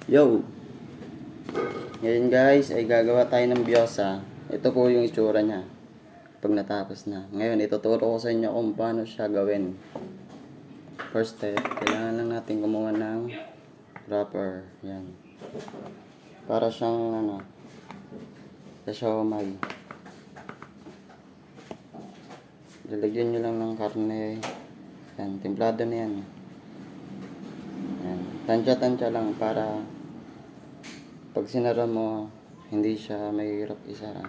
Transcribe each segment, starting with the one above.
Yo! Ngayon guys ay gagawa tayo ng biyosa. Ito po yung itsura niya pag natapos na. Ngayon ituturo ko sa inyo kung paano siya gawin. First step, kailangan lang natin gumawa ng wrapper. Yan. Para siyang sa siomai. Lalagyan nyo lang ng karne. Yan, templado na yan. Yan. Tansya-tansya lang para pag sinara mo, hindi siya mahirap isara.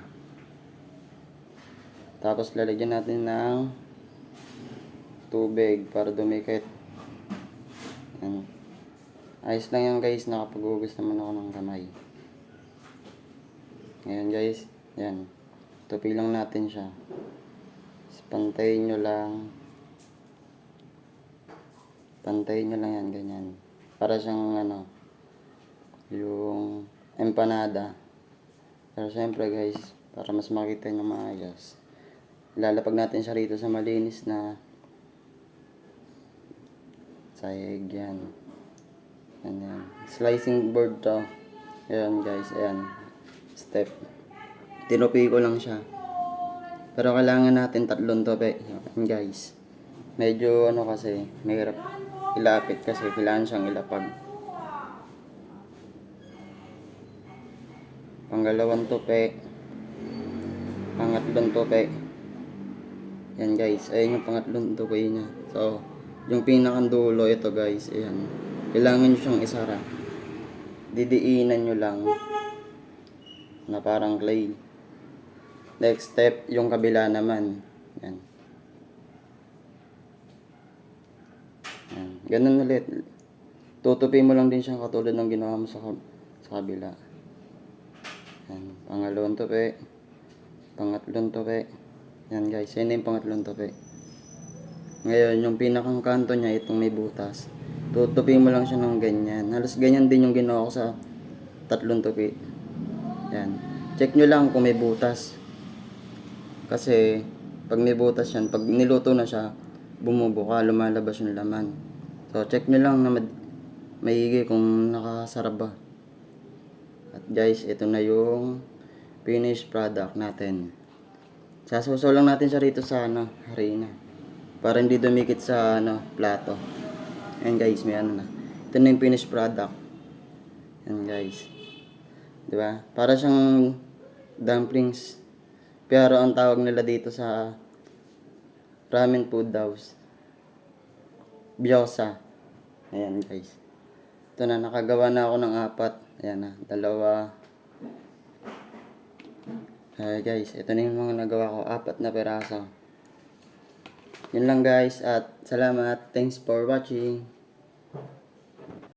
Tapos lalagyan natin ng tubig para dumikit. Yan. Ayos lang yan guys, nakapag-ugas naman ako ng kamay. Ngayon guys, yan. Tupi lang natin siya. Pantayin nyo lang. Pantayin nyo lang yan, ganyan. Para siyang yung empanada. Pero syempre guys, para mas makita nyo maayos, ilalapag natin siya rito sa malinis na sayeg. Yan. Yan. Slicing board to. Ayan guys, ayan. Step. Tinupi ko lang siya. Pero kailangan natin 3 tope. Yan guys. Medyo kasi, mahirap ilapit kasi kailangan siyang ilapag. Pangalawang tope. Pangatlong tope. Yan guys, ayun yung pangatlong tope niya. So, yung pinakang dulo ito guys, ayan. Kailangan nyo siyang isara. Didiinan nyo lang na parang clay. Next step, yung kabila naman. Yan. Yan. Ganun ulit. Tutupi mo lang din siyang katulad ng ginawa mo sa kabila. Yan. Pangalawang tope. Pangatlong tope. Yan guys, yan yung pangatlong tope. Ngayon, yung pinakang kanto niya, itong may butas. Tutupi mo lang siya ng ganyan. Halos ganyan din yung ginawa ko sa 3 tope. Yan. Check nyo lang kung may butas. Kasi, pag may butas yan, pag niluto na siya, bumubuka, lumalabas yung laman. So, check nyo lang na maigi kung nakasarap ba. At guys, ito na yung finished product natin. Sasusaw lang natin siya rito sa harina. Para hindi dumikit sa plato. Ayan guys, may na. Ito na yung finished product. Ayan guys. Diba? Para siyang dumplings. Pero ang tawag nila dito sa ramen food house, biyosa. Ayan guys. Ito na, nakagawa na ako ng 4. Ayan na, 2. Guys, ito na yung mga nagawa ko. 4 na peraso. Yun lang guys, at salamat. Thanks for watching.